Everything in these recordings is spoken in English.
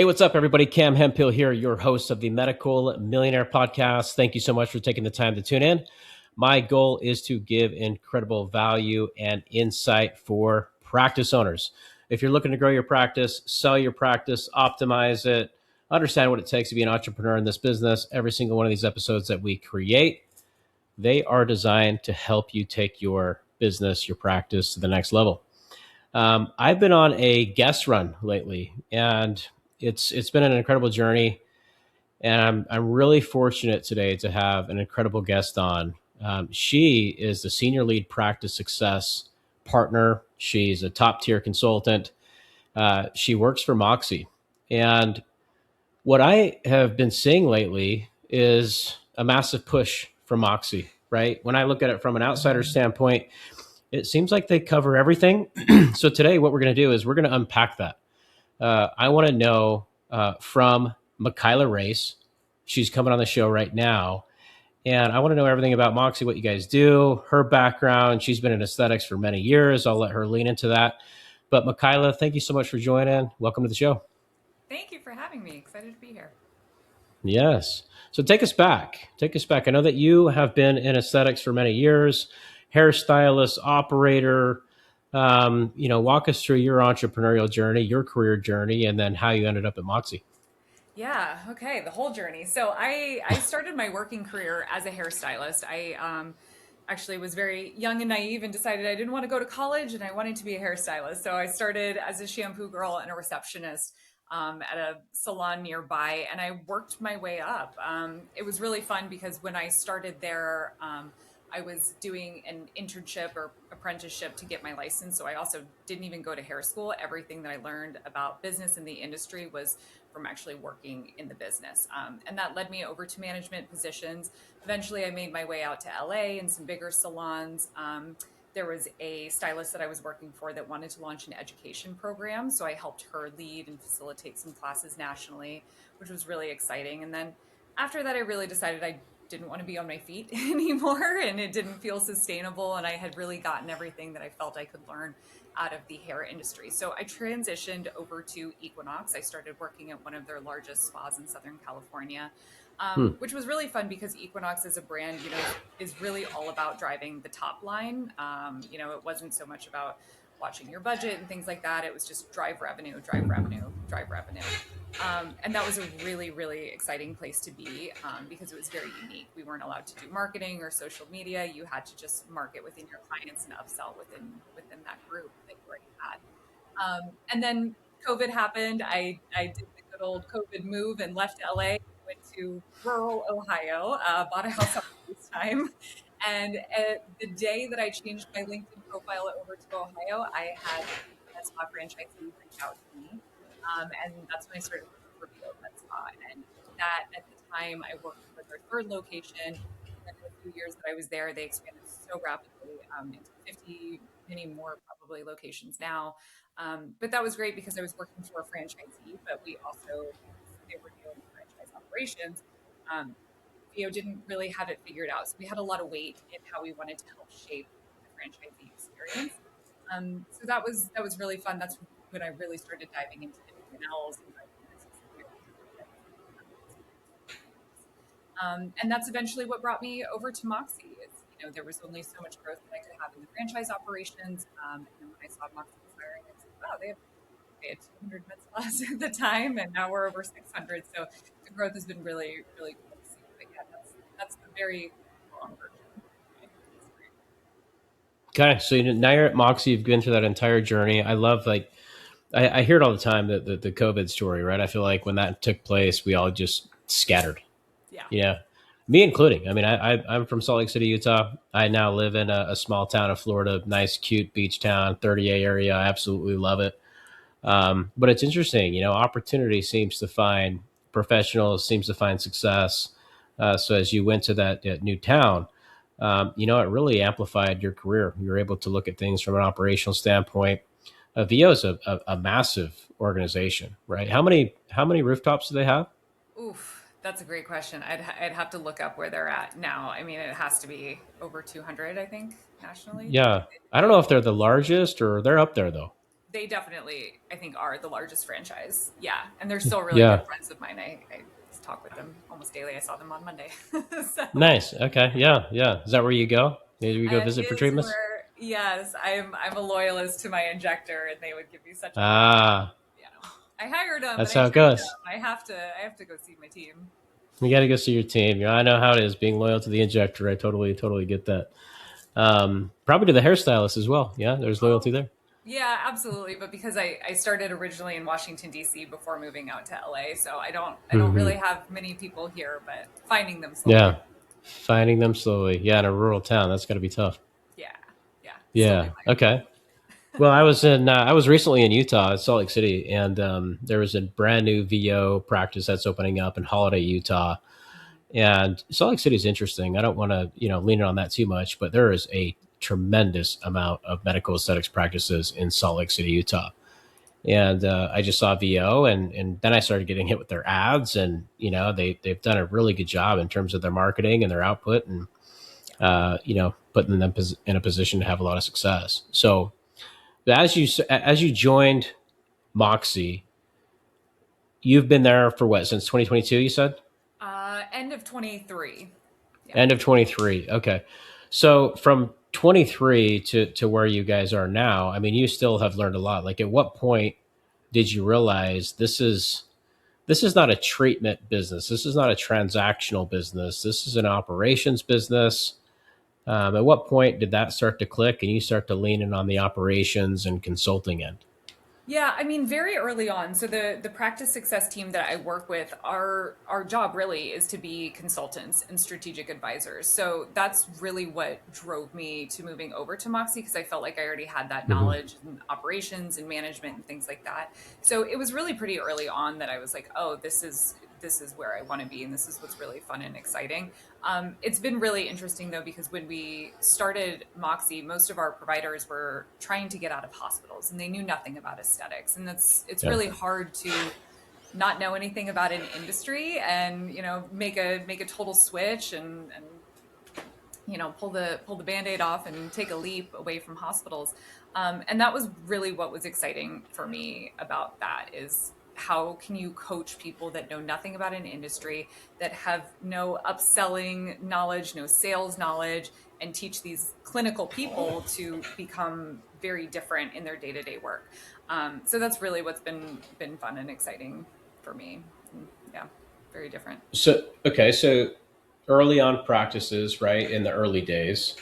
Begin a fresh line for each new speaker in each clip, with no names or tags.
Hey, what's up, everybody? Cam Hemphill here, your host of the Medical Millionaire Podcast. Thank you so much for taking the time to tune in. My goal is to give incredible value and insight for practice owners. If you're looking to grow your practice, sell your practice, optimize it, understand what it takes to be an entrepreneur in this business, every single one of these episodes that we create, they are designed to help you take your business, your practice to the next level. I've been on a guest run lately, and it's been an incredible journey. And I'm really fortunate today to have an incredible guest on. She is the senior lead practice success partner. She's a top tier consultant. She works for Moxie, and what I have been seeing lately is a massive push from Moxie. Right, when I look at it from an outsider standpoint, it seems like they cover everything. So today, what we're going to do is we're going to unpack that. I want to know from Mikyla Race. She's coming on the show right now. And I want to know everything about Moxie, what you guys do, her background. She's been in aesthetics for many years. I'll let her lean into that. But Mikyla, thank you so much for joining. Welcome to the show.
Thank you for having me. Excited to be here.
Yes. So take us back. Take us back. I know that you have been in aesthetics for many years, hairstylist, operator. Walk us through your entrepreneurial journey, your career journey, and then how you ended up at Moxie.
Yeah, okay, the whole journey. So I started my working career as a hairstylist. I actually was very young and naive and decided I didn't want to go to college and I wanted to be a hairstylist. So I started as a shampoo girl and a receptionist at a salon nearby, and I worked my way up. It was really fun because when I started there, I was doing an internship or apprenticeship to get my license. So I also didn't even go to hair school. Everything that I learned about business in the industry was from actually working in the business. And that led me over to management positions. Eventually, I made my way out to LA and some bigger salons. There was a stylist that I was working for that wanted to launch an education program. So I helped her lead and facilitate some classes nationally, which was really exciting. And then after that, I really decided I didn't want to be on my feet anymore, and it didn't feel sustainable. And I had really gotten everything that I felt I could learn out of the hair industry. So I transitioned over to Equinox. I started working at one of their largest spas in Southern California,
Hmm.
which was really fun because Equinox as a brand, is really all about driving the top line. It wasn't so much about watching your budget and things like that. It was just drive revenue, drive revenue, drive revenue. And that was a really, really exciting place to be because it was very unique. We weren't allowed to do marketing or social media. You had to just market within your clients and upsell within that group that you already had. And then COVID happened. I did the good old COVID move and left LA, went to rural Ohio, bought a house on FaceTime. And the day that I changed my LinkedIn profile over to Ohio, I had a spa franchisee reach out to me. And that's when I started working for VO MedSpa. And that at the time, I worked for their third location. And then in a few years that I was there, they expanded so rapidly into 50, many more probably locations now. But that was great because I was working for a franchisee, but we also, they were doing franchise operations. Um, VO didn't really have it figured out. So we had a lot of weight in how we wanted to help shape the franchisee experience. So that was really fun. That's when I really started diving into the P&Ls and and that's eventually what brought me over to Moxie. There was only so much growth that I could have in the franchise operations. And then when I saw Moxie was hiring, I said, wow, they had 200 med spas at the time, and now we're over 600. So the growth has been really, really cool to see. But yeah, that's the very long version.
Okay, so now you're at Moxie. You've been through that entire journey. I love I hear it all the time that the COVID story, right? I feel like when that took place, we all just scattered.
Yeah.
Yeah, me including. I mean, I'm from Salt Lake City, Utah. I now live in a small town of Florida, nice, cute beach town, 30A area. I absolutely love it. But it's interesting, opportunity seems to find professionals, seems to find success. So as you went to that new town, it really amplified your career. You were able to look at things from an operational standpoint. VO is a massive organization, right? How many rooftops do they have?
Oof, that's a great question. I'd have to look up where they're at now. I mean, it has to be over 200, I think, nationally.
Yeah, I don't
They
know if they're the largest or they're up there though.
They definitely, I think, are the largest franchise. Yeah, and they're still really good
Yeah.
friends of mine. I talk with them almost daily. I saw them on Monday. So
Nice. Okay. Yeah. Yeah. Is that where you go? Did you go
it
visit for
is
treatments?
where, yes, I'm a loyalist to my injector, and they would give me such a hard time.
Ah,
You know, I hired them and
that's
I
how it
trained them.
goes.
I have to go see my team.
You got to go see your team. You know, I know how it is being loyal to the injector. I totally get that. Probably to the hairstylist as well. Yeah, there's loyalty
Oh,
there.
yeah, absolutely. But because I started originally in Washington D.C. before moving out to LA, so I don't really
Hmm.
have many people here, but finding them slowly.
Yeah, finding them slowly. Yeah, in a rural town, that's got to be tough.
Yeah, yeah, slowly
Yeah.
finding
Okay. Well, I was recently in Utah, Salt Lake City, and there was a brand new VO practice that's opening up in Holiday, Utah.
them.
And Salt Lake City is interesting. I don't want to, lean on that too much, but there is a tremendous amount of medical aesthetics practices in Salt Lake City, Utah. And I just saw VO, and then I started getting hit with their ads, and they've done a really good job in terms of their marketing and their output, and putting them in a position to have a lot of success. So as you joined Moxie, you've been there for what, since 2022? You said
End of 23. Yeah.
end of 23. Okay, so from 23 to where you guys are now, I mean, you still have learned a lot. Like, at what point did you realize this is not a treatment business? This is not a transactional business. This is an operations business. At what point did that start to click and you start to lean in on the operations and consulting end?
Yeah, I mean, very early on. So the practice success team that I work with, our job really is to be consultants and strategic advisors. So that's really what drove me to moving over to Moxie, because I felt like I already had that
Hmm.
knowledge in operations and management and things like that. So it was really pretty early on that I was like, oh, this is where I want to be, and this is what's really fun and exciting. It's been really interesting though, because when we started Moxie, most of our providers were trying to get out of hospitals and they knew nothing about aesthetics. And it's
Yeah.
really hard to not know anything about an industry and, make a total switch and pull the band-aid off and take a leap away from hospitals. And that was really what was exciting for me about that, is how can you coach people that know nothing about an industry, that have no upselling knowledge, no sales knowledge, and teach these clinical people to become very different in their day-to-day work. So that's really what's been fun and exciting for me. And yeah, very different.
So okay, so early on practices, right, in the early days,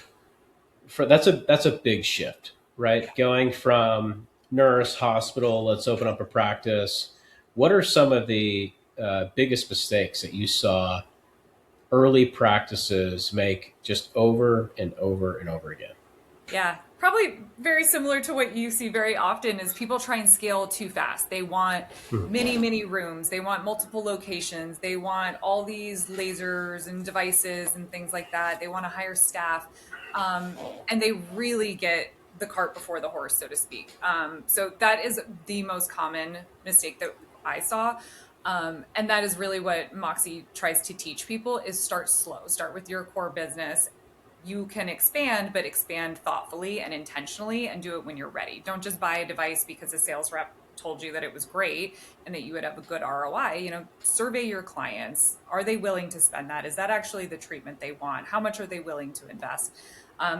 for that's a big shift,
Yeah.
right? Going from nurse, hospital, let's open up a practice. What are some of the biggest mistakes that you saw early practices make just over and over and over again?
Yeah, probably very similar to what you see very often is people try and scale too fast. They want
Hmm.
many rooms. They want multiple locations. They want all these lasers and devices and things like that. They want to hire staff. And they really get the cart before the horse, so to speak. So that is the most common mistake that I saw. And that is really what Moxie tries to teach people, is start slow. Start with your core business. You can expand, but expand thoughtfully and intentionally, and do it when you're ready. Don't just buy a device because a sales rep told you that it was great and that you would have a good ROI. Survey your clients. Are they willing to spend that? Is that actually the treatment they want? How much are they willing to invest?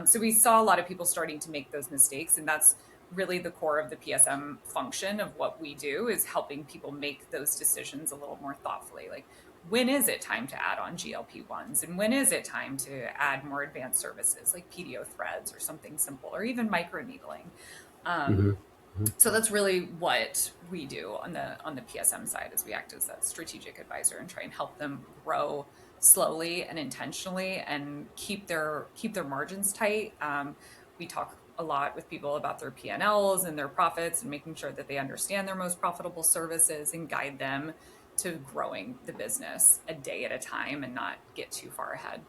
So we saw a lot of people starting to make those mistakes, and that's really the core of the PSM function of what we do, is helping people make those decisions a little more thoughtfully. Like, when is it time to add on GLP-1s? And when is it time to add more advanced services like PDO threads or something simple, or even microneedling?
Hmm.
Um, so that's really what we do on the PSM side, is we act as that strategic advisor and try and help them grow slowly and intentionally and keep their margins tight. We talk a lot with people about their P&Ls and their profits, and making sure that they understand their most profitable services and guide them to growing the business a day at a time and not get too far ahead.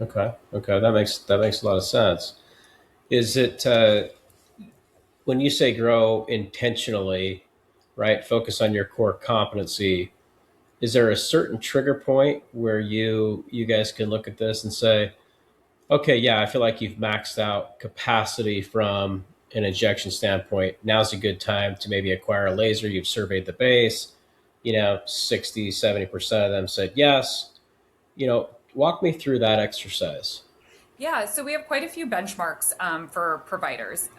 Okay, okay, that makes a lot of sense. Is it when you say grow intentionally, right? Focus on your core competency. Is there a certain trigger point where you guys can look at this and say, okay, yeah, I feel like you've maxed out capacity from an injection standpoint, now's a good time to maybe acquire a laser. You've surveyed the base, 60, 70% of them said yes. Walk me through that exercise.
Yeah, so we have quite a few benchmarks for providers.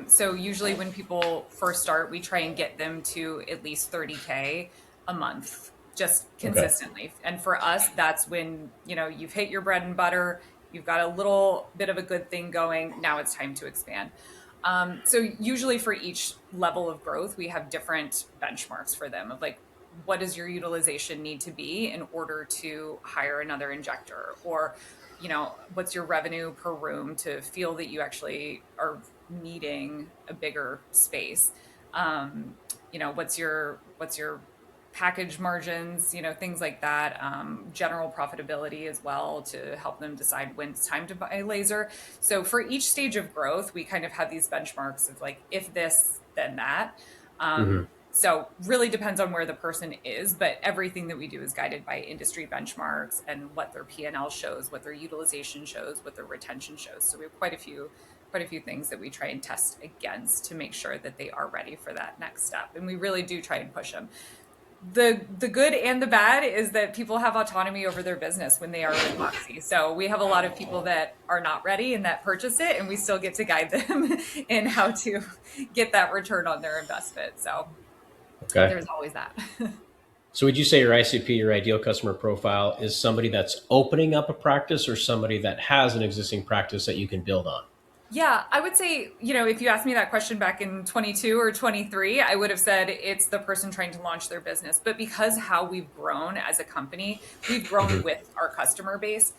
So usually when people first start, we try and get them to at least 30K a month, just
Okay.
consistently. And for us, that's when, you've hit your bread and butter, you've got a little bit of a good thing going. Now it's time to expand. So usually for each level of growth, we have different benchmarks for them of like, what does your utilization need to be in order to hire another injector? Or, what's your revenue per room to feel that you actually are needing a bigger space? What's your package margins, things like that, general profitability as well to help them decide when it's time to buy a laser. So for each stage of growth, we kind of have these benchmarks of like, if this, then that.
Hmm.
So really depends on where the person is, but everything that we do is guided by industry benchmarks and what their P&L shows, what their utilization shows, what their retention shows. So we have quite a few things that we try and test against to make sure that they are ready for that next step. And we really do try and push them. The good and the bad is that people have autonomy over their business when they are with Moxie. So we have a lot of people that are not ready and that purchase it, and we still get to guide them in how to get that return on their investment. So
Okay.
there's always that.
So would you say your ICP, your ideal customer profile, is somebody that's opening up a practice or somebody that has an existing practice that you can build on?
Yeah, I would say, if you asked me that question back in 22 or 23, I would have said it's the person trying to launch their business. But because how we've grown as a company, we've grown
Hmm.
with our customer base.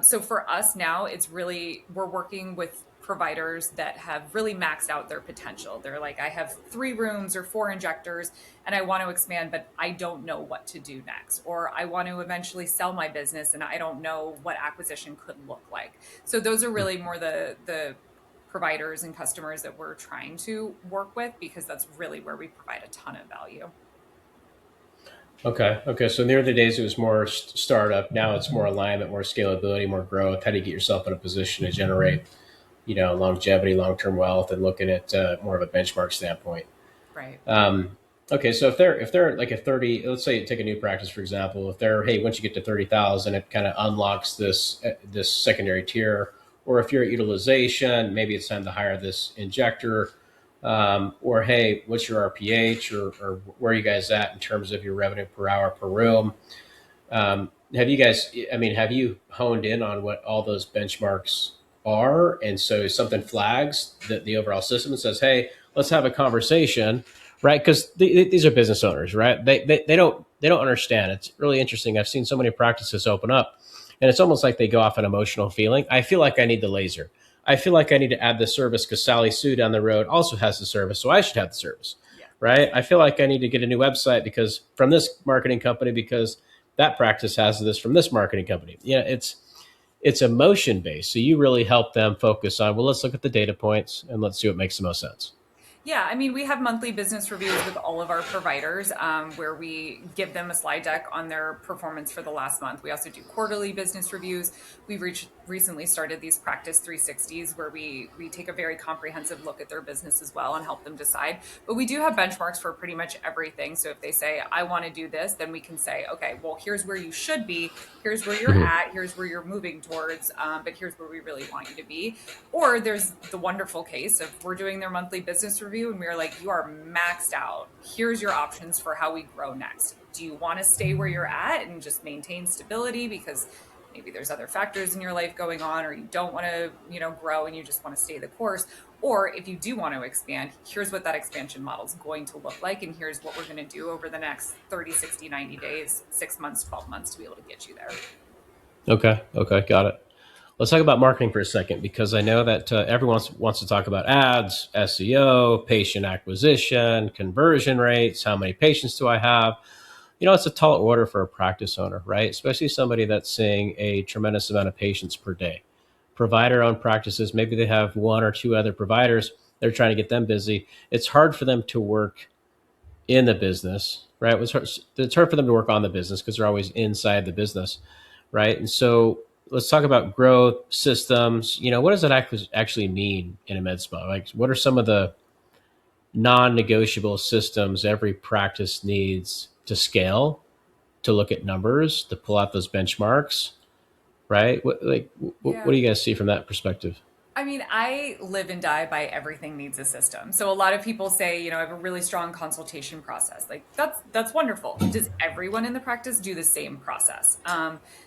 So for us now, we're working with providers that have really maxed out their potential. They're like, I have 3 rooms or 4 injectors and I want to expand, but I don't know what to do next. Or I want to eventually sell my business and I don't know what acquisition could look like. So those are really more the providers and customers that we're trying to work with because that's really where we provide a ton of value.
Okay. Okay. So in the early days, it was more startup. Now it's more alignment, more scalability, more growth. How do you get yourself in a position to generate, longevity, long-term wealth, and looking at more of a benchmark standpoint?
Right.
Um, okay. So if they're like a 30, let's say take a new practice, for example, if they're, hey, once you get to 30,000, it kind of unlocks this secondary tier. Or if you're at utilization, maybe it's time to hire this injector. Or hey, what's your RPH, or where are you guys at in terms of your revenue per hour per room? Have you guys, I mean, have you honed in on what all those benchmarks are? And so something flags the overall system and says, hey, let's have a conversation, right? Because these are business owners, right? They don't understand. It's really interesting. I've seen so many practices open up, and it's almost like they go off an emotional feeling. I feel like I need the laser. I feel like I need to add the service because Sally Sue down the road also has the service, so I should have the service,
Yeah.
right? I feel like I need to get a new website because from this marketing company because that practice has this from this marketing company. It's emotion based. So you really help them focus on, well, let's look at the data points and let's see what makes the most sense.
Yeah, I mean, we have monthly business reviews with all of our providers where we give them a slide deck on their performance for the last month. We also do quarterly business reviews. We've recently started these practice 360s where we take a very comprehensive look at their business as well and help them decide. But we do have benchmarks for pretty much everything. So if they say, I want to do this, then we can say, okay, well, here's where you should be. Here's where you're
Mhm.
at. Here's where you're moving towards. But here's where we really want you to be. Or there's the wonderful case of we're doing their monthly business review and we're like, you are maxed out. Here's your options for how we grow next. Do you want to stay where you're at and just maintain stability because maybe there's other factors in your life going on, or you don't want to, grow and you just want to stay the course? Or if you do want to expand, here's what that expansion model is going to look like. And here's what we're going to do over the next 30, 60, 90 days, 6 months, 12 months to be able to get you there.
Okay. Okay. Got it. Let's talk about marketing for a second because I know that everyone wants to talk about ads, SEO, patient acquisition, conversion rates. How many patients do I have? It's a tall order for a practice owner, right? Especially somebody that's seeing a tremendous amount of patients per day. Provider owned practices, maybe they have one or two other providers. They're trying to get them busy. It's hard for them to work in the business, right? It's hard for them to work on the business because they're always inside the business, right? And so let's talk about growth systems. What does that actually mean in a med spa? Like, what are some of the non-negotiable systems every practice needs to scale, to look at numbers, to pull out those benchmarks, right? What
Yeah.
do you guys see from that perspective?
I mean, I live and die by everything needs a system. So a lot of people say, I have a really strong consultation process. Like that's wonderful. Does everyone in the practice do the same process?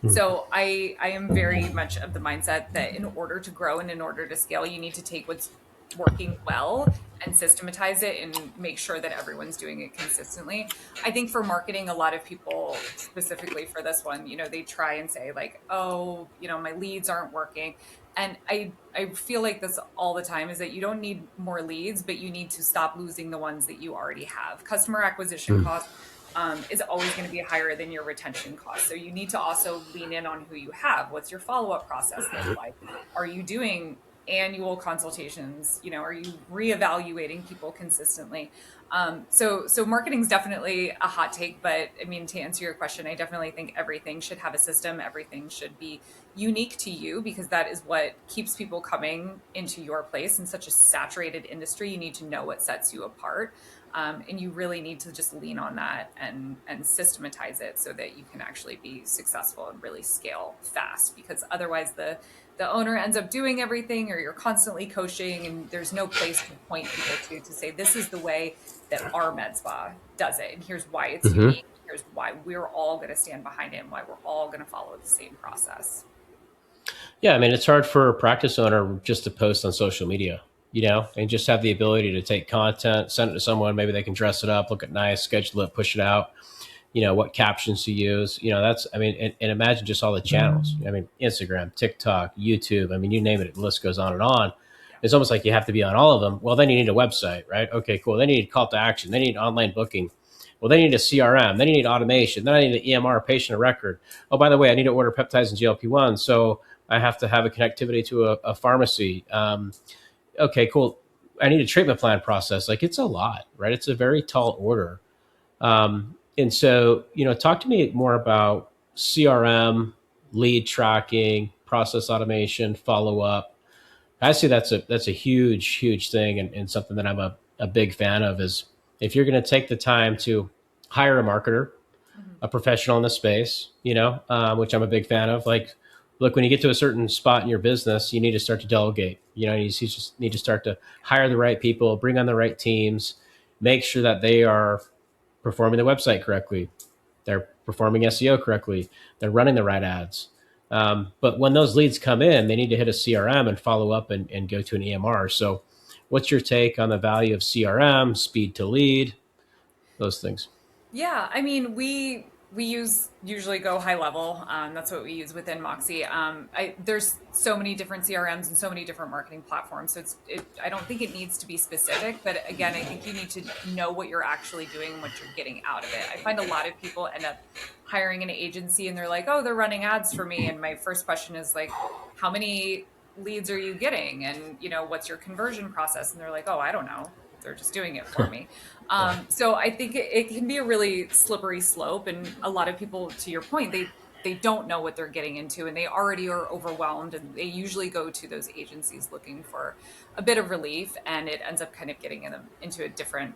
So I am very much of the mindset that in order to grow and in order to scale, you need to take what's working well and systematize it and make sure that everyone's doing it consistently. I think for marketing, a lot of people, specifically for this one, they try and say like, oh, my leads aren't working. And I feel like this all the time is that you don't need more leads, but you need to stop losing the ones that you already have. Customer acquisition cost is always going to be higher than your retention cost. So you need to also lean in on who you have. What's your follow-up process look like? Are you doing annual consultations? Are you reevaluating people consistently? So marketing is definitely a hot take, but I mean, to answer your question, I definitely think everything should have a system. Everything should be unique to you because that is what keeps people coming into your place in such a saturated industry. You need to know what sets you apart. And you really need to just lean on that and systematize it so that you can actually be successful and really scale fast, because otherwise the owner ends up doing everything, or you're constantly coaching and there's no place to point people to say this is the way that our med spa does it and here's why it's
Mm-hmm.
unique, here's why we're all going to stand behind it and why we're all going to follow the same process.
Yeah, I mean, it's hard for a practice owner just to post on social media, and just have the ability to take content, send it to someone. Maybe they can dress it up, look it nice, schedule it, push it out. What captions to use. That's, I mean, and imagine just all the channels. I mean, Instagram, TikTok, YouTube. I mean, you name it, the list goes on and on.
Yeah.
It's almost like you have to be on all of them. Well, then you need a website, right? Okay, cool. Then you need call to action. Then you need online booking. Well, then you need a CRM. Then you need automation. Then I need an EMR, patient of record. Oh, by the way, I need to order peptides and GLP-1. So I have to have a connectivity to a pharmacy. Okay, cool. I need a treatment plan process. Like, it's a lot, right? It's a very tall order. And so, talk to me more about CRM, lead tracking, process automation, follow up. I see that's a huge thing, and something that I'm a big fan of is if you're going to take the time to hire a marketer,
Mhm.
a professional in the space, which I'm a big fan of. Like, look, when you get to a certain spot in your business, you need to start to delegate. You just need to start to hire the right people, bring on the right teams, make sure that they are performing the website correctly, they're performing SEO correctly, they're running the right ads. But when those leads come in, they need to hit a CRM and follow up and go to an EMR. So, what's your take on the value of CRM, speed to lead, those things?
Yeah, I mean, we usually go high level. That's what we use within Moxie. There's so many different CRMs and so many different marketing platforms. So I don't think it needs to be specific, but again, I think you need to know what you're actually doing and what you're getting out of it. I find a lot of people end up hiring an agency and they're like, oh, they're running ads for me. And my first question is like, how many leads are you getting? And what's your conversion process? And they're like, oh, I don't know. They're just doing it for me.
Yeah.
So I think it can be a really slippery slope, and a lot of people, to your point, they don't know what they're getting into, and they already are overwhelmed, and they usually go to those agencies looking for a bit of relief, and it ends up kind of getting them into a different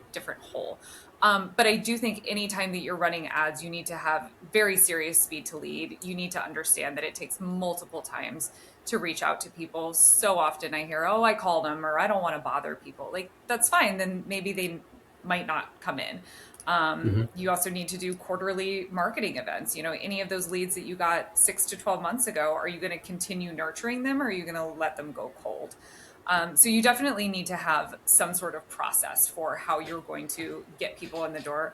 hole. But I do think anytime that you're running ads, you need to have very serious speed to lead. You need to understand that it takes multiple times to reach out to people. So often I hear, oh, I called them, or I don't want to bother people. Like, that's fine. Then maybe they might not come in.
Mm-hmm.
You also need to do quarterly marketing events. Any of those leads that you got 6 to 12 months ago, are you going to continue nurturing them, or are you going to let them go cold? So you definitely need to have some sort of process for how you're going to get people in the door.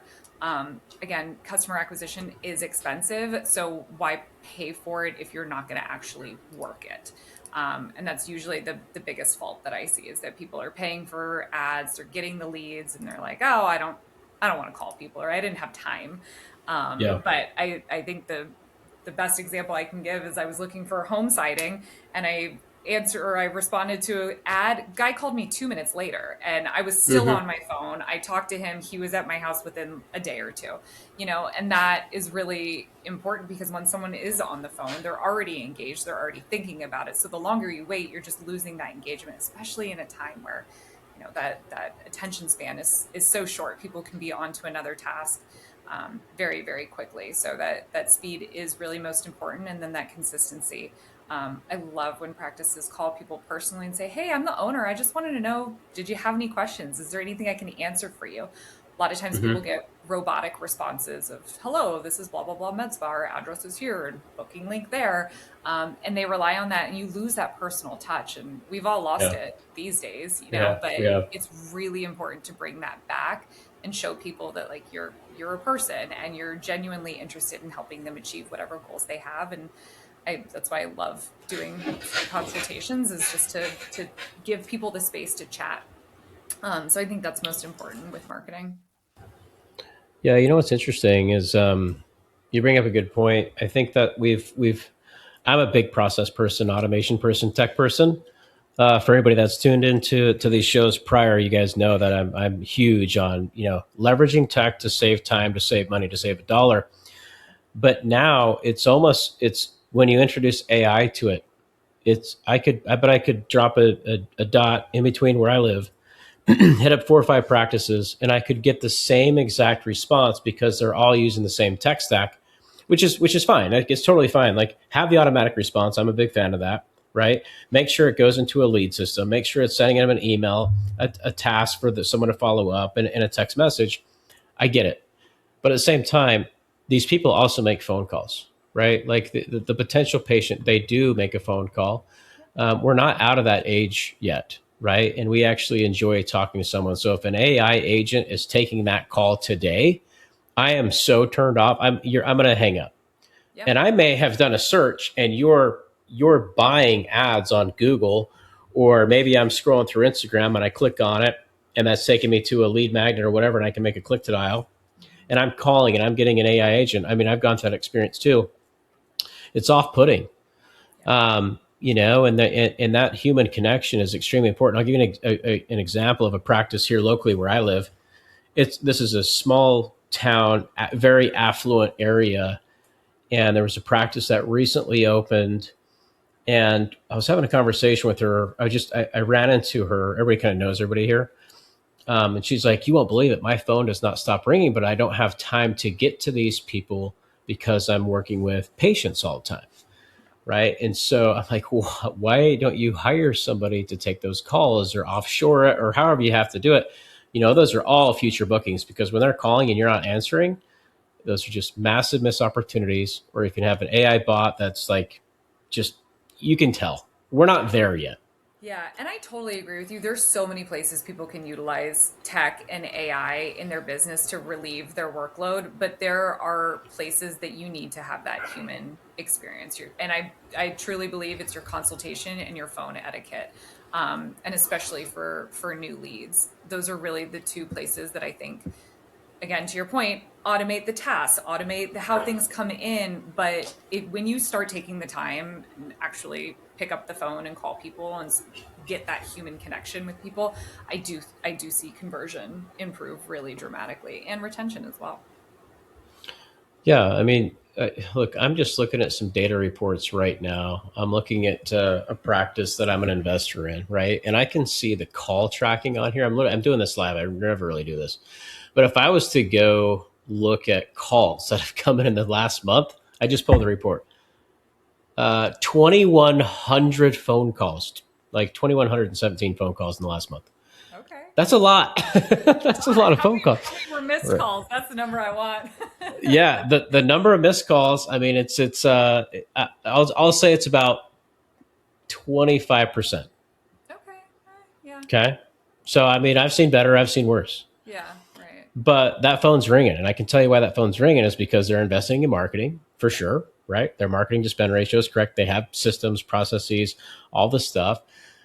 Again, customer acquisition is expensive, so why pay for it if you're not going to actually work it? And that's usually the biggest fault that I see, is that people are paying for ads, they're getting the leads, and they're like, oh, I don't want to call people, or I didn't have time.
Yeah.
But I think the best example I can give is I was looking for home siding, and I I responded to an ad. Guy called me 2 minutes later and I was still on my phone. I talked to him. He was at my house within a day or two, and that is really important because when someone is on the phone, they're already engaged. They're already thinking about it. So the longer you wait, you're just losing that engagement, especially in a time where, that attention span is so short. People can be on to another task very, very quickly. So that speed is really most important. And then that consistency. I love when practices call people personally and say, "Hey, I'm the owner. I just wanted to know, did you have any questions? Is there anything I can answer for you?" A lot of times people get robotic responses of, "Hello, this is blah, blah, blah MedSpa. Our address is here and booking link there." And they rely on that and you lose that personal touch. And we've all lost it these days, but it's really important to bring that back and show people that like you're a person and you're genuinely interested in helping them achieve whatever goals they have. And that's why I love doing consultations, is just to give people the space to chat. So I think that's most important with marketing.
Yeah, what's interesting is you bring up a good point. I think that I'm a big process person, automation person, tech person. For anybody that's tuned into these shows prior, you guys know that I'm huge on leveraging tech to save time, to save money, to save a dollar. But now it's when you introduce AI to it, I could drop a dot in between where I live, hit up 4 or 5 practices, and I could get the same exact response because they're all using the same tech stack, which is fine. It's totally fine. Like, have the automatic response. I'm a big fan of that. Right? Make sure it goes into a lead system. Make sure it's sending them an email, a task for someone to follow up, and a text message. I get it. But at the same time, these people also make phone calls, right? Like the potential patient, they do make a phone call. We're not out of that age yet, right? And we actually enjoy talking to someone. So if an AI agent is taking that call today, I am so turned off. I'm going to hang up. Yep. And I may have done a search and you're buying ads on Google, or maybe I'm scrolling through Instagram and I click on it and that's taking me to a lead magnet or whatever, and I can make a click to dial. And I'm calling and I'm getting an AI agent. I mean, I've gone through that experience too. It's off-putting, and that human connection is extremely important. I'll give you an example of a practice here locally where I live. This is a small town, very affluent area, and there was a practice that recently opened. And I was having a conversation with her. I ran into her. Everybody kind of knows everybody here. And she's like, "You won't believe it. My phone does not stop ringing, but I don't have time to get to these people because I'm working with patients all the time." Right. And so I'm like, well, why don't you hire somebody to take those calls or offshore it or however you have to do it? Those are all future bookings, because when they're calling and you're not answering, those are just massive missed opportunities. Or you can have an AI bot that's like, you can tell we're not there yet.
Yeah, and I totally agree with you. There's so many places people can utilize tech and AI in their business to relieve their workload, but there are places that you need to have that human experience. And I truly believe it's your consultation and your phone etiquette, and especially for new leads. Those are really the two places that I think, again, to your point, automate the tasks, automate how things come in. But when you start taking the time and actually pick up the phone and call people and get that human connection with people, I do see conversion improve really dramatically, and retention as well.
Yeah, I mean, look, I'm just looking at some data reports right now. I'm looking at a practice that I'm an investor in, right? And I can see the call tracking on here. I'm doing this live. I never really do this. But if I was to go look at calls that have come in the last month, I just pulled the report. 2,100 phone calls, like 2,117 phone calls in the last month.
Okay.
That's a lot. That's a lot of phone calls.
How many were missed calls? That's the number I want.
Yeah, the number of missed calls. I mean, I'll say it's about 25%.
Okay. Yeah.
Okay. So I mean, I've seen better, I've seen worse.
Yeah. Right.
But that phone's ringing, and I can tell you why that phone's ringing is because they're investing in marketing for sure. Right? Their marketing to spend ratio is correct. They have systems, processes, all the stuff.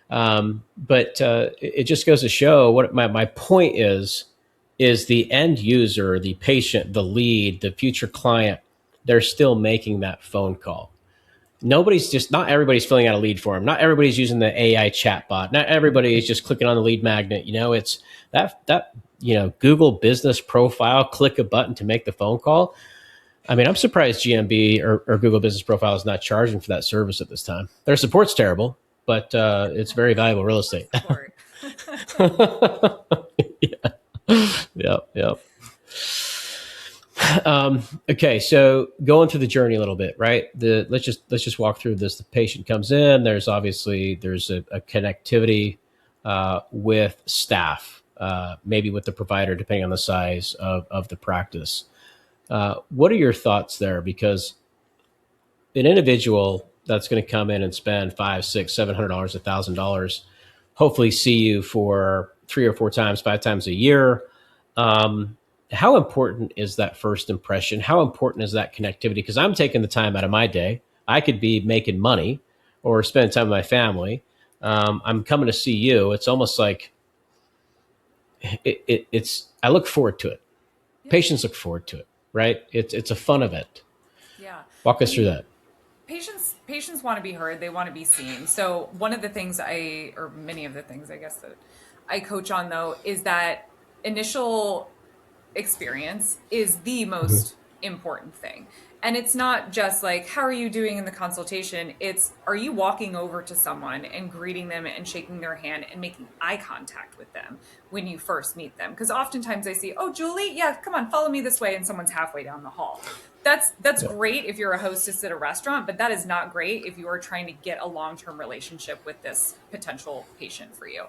But it just goes to show what my point is the end user, the patient, the lead, the future client, they're still making that phone call. not everybody's filling out a lead form. Not everybody's using the AI chatbot. Not everybody is just clicking on the lead magnet. It's that Google business profile, click a button to make the phone call. I mean, I'm surprised GMB or Google business profile is not charging for that service at this time. Their support's terrible, but it's very valuable real estate.
Support.
Yeah. Yep. Yep. Okay, so going through the journey a little bit, right? Let's just walk through this. The patient comes in. There's a connectivity with staff, maybe with the provider, depending on the size of the practice. What are your thoughts there? Because an individual that's going to come in and spend $500, $600, $700, $1,000, hopefully see you for 3 or 4 times, 5 times a year. How important is that first impression? How important is that connectivity? Because I'm taking the time out of my day. I could be making money or spending time with my family. I'm coming to see you. It's almost like it's. I look forward to it.
Yeah.
Patients look forward to it, right? It's a fun event.
Yeah.
Walk
I
us through
mean,
that.
patients want to be heard. They want to be seen. So one of the things or many of the things I guess that I coach on though, is that initial experience is the most important thing. And it's not just like, how are you doing in the consultation? It's, are you walking over to someone and greeting them and shaking their hand and making eye contact with them when you first meet them? Because oftentimes I see, oh, Julie, yeah, come on, follow me this way. And someone's halfway down the hall. That's great if you're a hostess at a restaurant, but that is not great if you are trying to get a long-term relationship with this potential patient for you.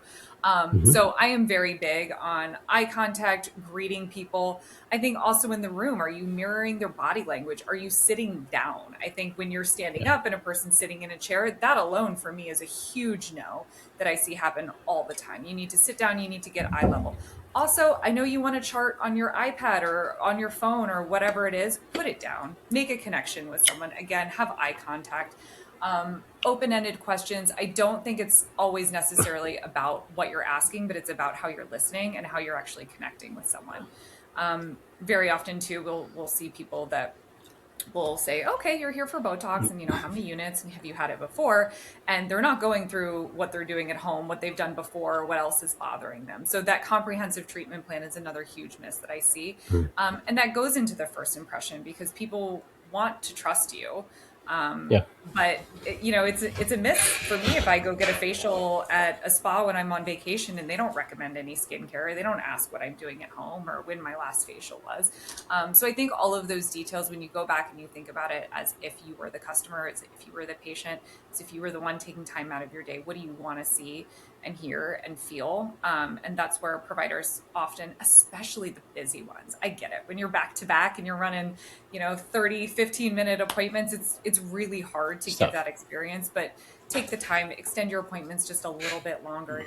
So I am very big on eye contact, greeting people. I think also in the room, are you mirroring their body language? Are you sitting down? I think when you're standing up and a person's sitting in a chair, that alone for me is a huge no that I see happen all the time. You need to sit down, you need to get eye level. Also, I know you want to chart on your iPad or on your phone or whatever it is, put it down, make a connection with someone. Again, have eye contact. Open-ended questions. I don't think it's always necessarily about what you're asking, but it's about how you're listening and how you're actually connecting with someone. Very often too, we'll see people that will say, okay, you're here for Botox and how many units and have you had it before? And they're not going through what they're doing at home, what they've done before, what else is bothering them. So that comprehensive treatment plan is another huge miss that I see. And that goes into the first impression because people want to trust you.
Yeah.
But it's a miss for me if I go get a facial at a spa when I'm on vacation and they don't recommend any skincare. They don't ask what I'm doing at home or when my last facial was. So I think all of those details, when you go back and you think about it as if you were the customer, as if you were the patient, as if you were the one taking time out of your day, what do you want to see and hear and feel? And that's where providers often, especially the busy ones, I get it. When you're back to back and you're running, 30, 15-minute appointments, it's really hard to give that experience, but take the time, extend your appointments just a little bit longer,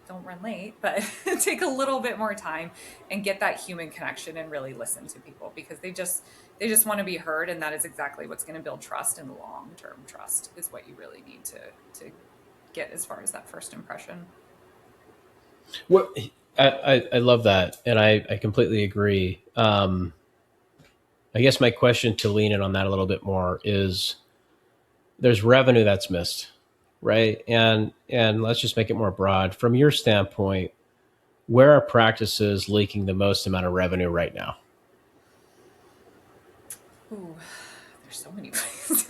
don't run late, but take a little bit more time and get that human connection and really listen to people because they just want to be heard. And that is exactly what's going to build trust, and long-term trust is what you really need to get as far as that first impression.
Well, I love that, and I completely agree. I guess my question to lean in on that a little bit more is there's revenue that's missed, right? And let's just make it more broad. From your standpoint, where are practices leaking the most amount of revenue right now?
Ooh, there's so many ways.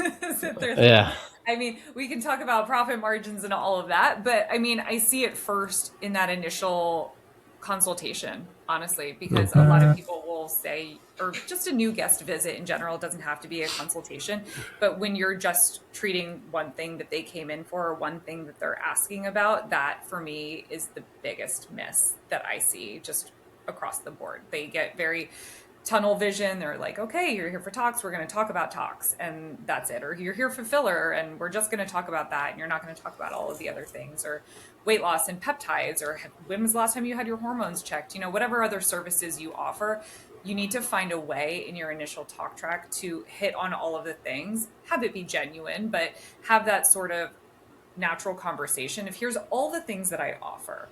Yeah.
I mean, we can talk about profit margins and all of that, but I mean, I see it first in that initial consultation, honestly, because a lot of people will say, or just a new guest visit in general, it doesn't have to be a consultation, but when you're just treating one thing that they came in for or one thing that they're asking about, that for me is the biggest miss that I see just across the board. They get very tunnel vision. They're like, okay, you're here for talks. We're going to talk about talks and that's it. Or you're here for filler and we're just going to talk about that. And you're not going to talk about all of the other things, or weight loss and peptides, or when was the last time you had your hormones checked? Whatever other services you offer, you need to find a way in your initial talk track to hit on all of the things, have it be genuine, but have that sort of natural conversation of here's all the things that I offer.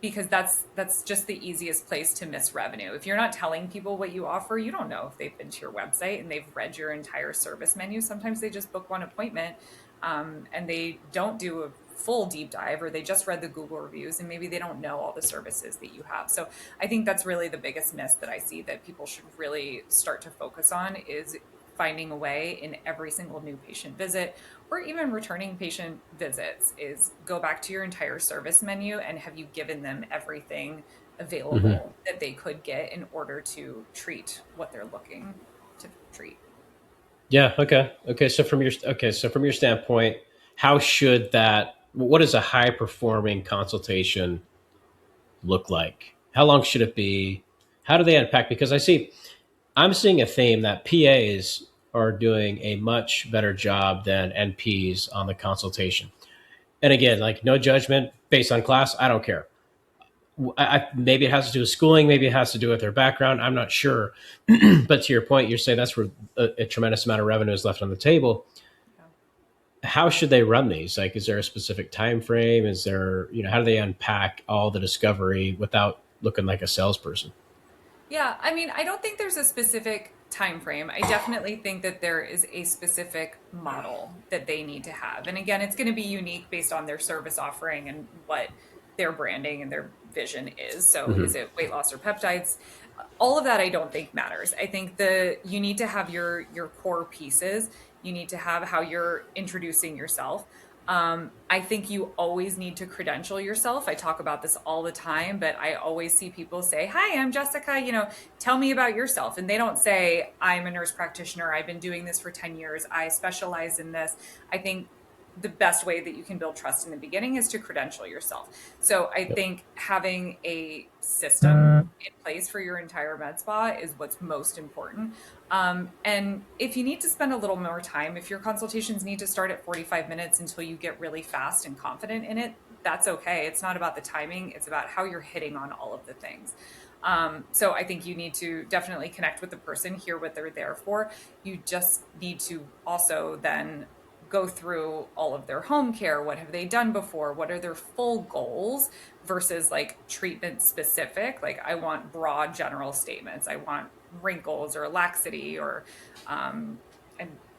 because that's just the easiest place to miss revenue. If you're not telling people what you offer, you don't know if they've been to your website and they've read your entire service menu. Sometimes they just book one appointment, and they don't do a full deep dive, or they just read the Google reviews and maybe they don't know all the services that you have. So I think that's really the biggest miss that I see that people should really start to focus on, is finding a way in every single new patient visit or even returning patient visits, is go back to your entire service menu and have you given them everything available that they could get in order to treat what they're looking to treat.
Yeah. Okay. So from your standpoint, how should that? What does a high performing consultation look like? How long should it be? How do they unpack? Because I'm seeing a theme that PAs are doing a much better job than NPs on the consultation. And again, like no judgment based on class. I don't care. Maybe it has to do with schooling. Maybe it has to do with their background. I'm not sure. But to your point, you're saying that's where a tremendous amount of revenue is left on the table. How should they run these? Like, is there a specific time frame? Is there, how do they unpack all the discovery without looking like a salesperson?
Yeah, I mean, I don't think there's a specific time frame. I definitely think that there is a specific model that they need to have. And again, it's going to be unique based on their service offering and what their branding and their vision is. So is it weight loss or peptides? All of that I don't think matters. I think you need to have your core pieces. You need to have how you're introducing yourself. I think you always need to credential yourself. I talk about this all the time, but I always see people say, "Hi, I'm Jessica, tell me about yourself." And they don't say, "I'm a nurse practitioner. I've been doing this for 10 years. I specialize in this." I think the best way that you can build trust in the beginning is to credential yourself. So I think having a system in place for your entire med spa is what's most important. And if you need to spend a little more time, if your consultations need to start at 45 minutes until you get really fast and confident in it, that's okay. It's not about the timing. It's about how you're hitting on all of the things. So I think you need to definitely connect with the person, hear what they're there for. You just need to also then go through all of their home care. What have they done before? What are their full goals versus like treatment specific? Like I want broad general statements. I want wrinkles or laxity or and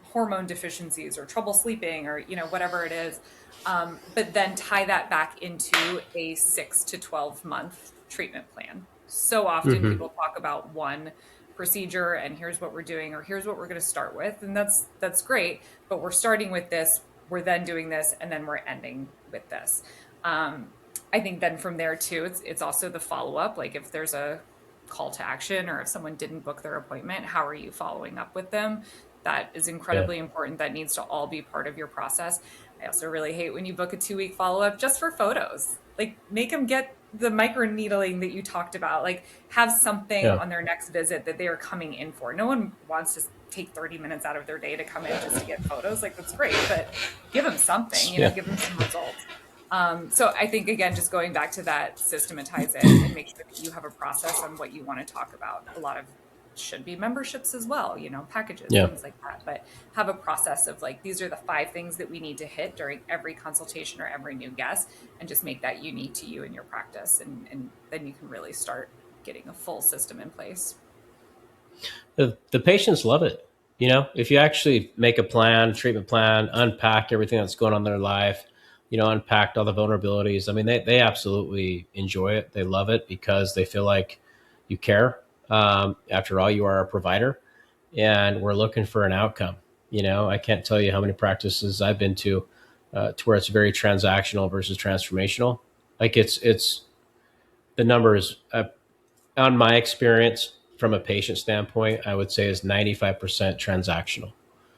hormone deficiencies or trouble sleeping or whatever it is. But then tie that back into a 6 to 12 month treatment plan. So often people talk about one procedure and here's what we're doing or here's what we're going to start with, and that's great, but we're starting with this, we're then doing this, and then we're ending with this. I think then from there too, it's also the follow-up. Like if there's a call to action or if someone didn't book their appointment, how are you following up with them? That is incredibly important. That needs to all be part of your process. I also really hate when you book a 2-week follow-up just for photos. Like make them get the micro needling that you talked about, like have something on their next visit that they are coming in for. No one wants to take 30 minutes out of their day to come in just to get photos. Like that's great, but give them something, give them some results. So I think, again, just going back to that, systematize it and make sure that you have a process on what you want to talk about. A lot of should be memberships as well, packages, things like that, but have a process of like, these are the 5 things that we need to hit during every consultation or every new guest, and just make that unique to you and your practice. And then you can really start getting a full system in place.
The patients love it. If you actually make a plan, treatment plan, unpack everything that's going on in their life, unpacked all the vulnerabilities. I mean, they absolutely enjoy it. They love it because they feel like you care. After all, you are a provider and we're looking for an outcome. I can't tell you how many practices I've been to where it's very transactional versus transformational. Like it's the numbers on my experience from a patient standpoint, I would say is 95% transactional.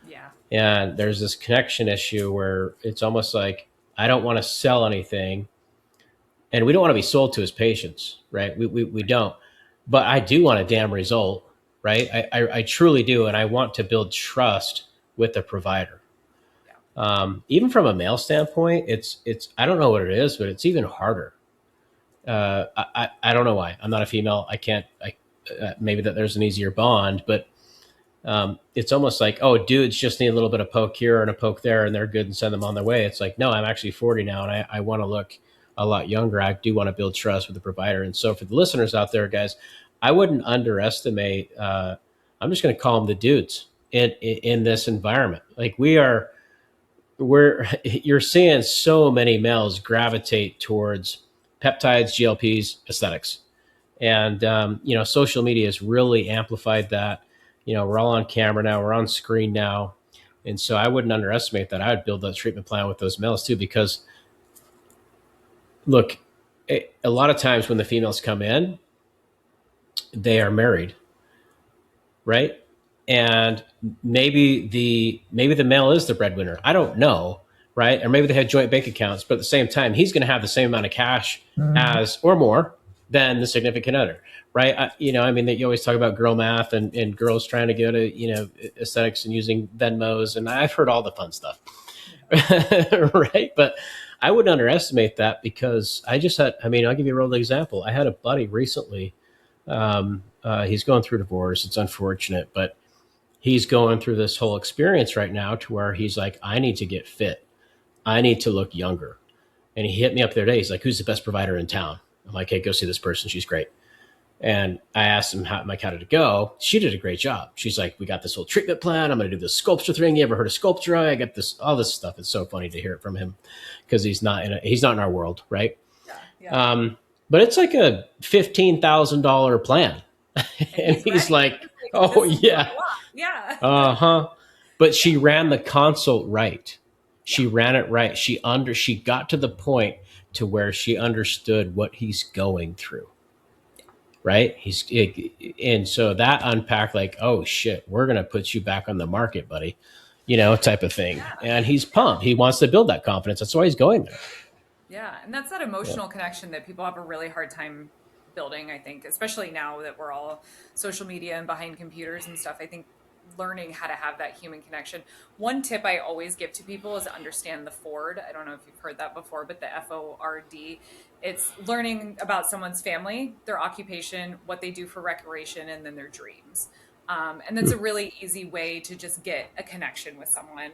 Yeah.
And there's this connection issue where it's almost like, I don't want to sell anything and we don't want to be sold to as patients, right? We don't. But I do want a damn result, right? I truly do. And I want to build trust with the provider. Even from a male standpoint, it's I don't know what it is, but it's even harder. I don't know why. I'm not a female. I can't, maybe that there's an easier bond, but it's almost like, oh, dudes just need a little bit of poke here and a poke there and they're good and send them on their way. It's like, no, I'm actually 40 now and I want to look a lot younger, I do want to build trust with the provider. And so for the listeners out there, guys, I wouldn't underestimate. I'm just going to call them the dudes in this environment. Like you're seeing so many males gravitate towards peptides, GLPs, aesthetics, and social media has really amplified that. We're all on camera now, we're on screen now, and so I wouldn't underestimate that. I would build a treatment plan with those males too, because look, a lot of times when the females come in, they are married, right? And maybe the male is the breadwinner. I don't know, right? Or maybe they had joint bank accounts, but at the same time, he's going to have the same amount of cash as or more than the significant other, right? That you always talk about girl math and girls trying to go to aesthetics and using Venmos, and I've heard all the fun stuff, right? But I wouldn't underestimate that, because I'll give you a real example. I had a buddy recently. He's going through divorce. It's unfortunate, but he's going through this whole experience right now to where he's like, I need to get fit. I need to look younger. And he hit me up the other day. He's like, who's the best provider in town? I'm like, hey, go see this person. She's great. And I asked him how did it go? She did a great job. She's like, we got this whole treatment plan. I'm going to do this sculpture thing. You ever heard of sculpture? I got all this stuff. It's so funny to hear it from him, because he's not in our world. Right. Yeah. But it's like a $15,000 plan. And he's like, oh yeah. Yeah. But she ran the consult right. She ran it right. She got to the point to where she understood what he's going through. Right. And so that unpacked, like, oh shit, we're going to put you back on the market, buddy, type of thing. Yeah. And he's pumped. He wants to build that confidence. That's why he's going there.
Yeah. And that's that emotional connection that people have a really hard time building, I think, especially now that we're all social media and behind computers and stuff. I think learning how to have that human connection. One tip I always give to people is understand the FORD. I don't know if you've heard that before, but the FORD, it's learning about someone's family, their occupation, what they do for recreation, and then their dreams. And that's a really easy way to just get a connection with someone.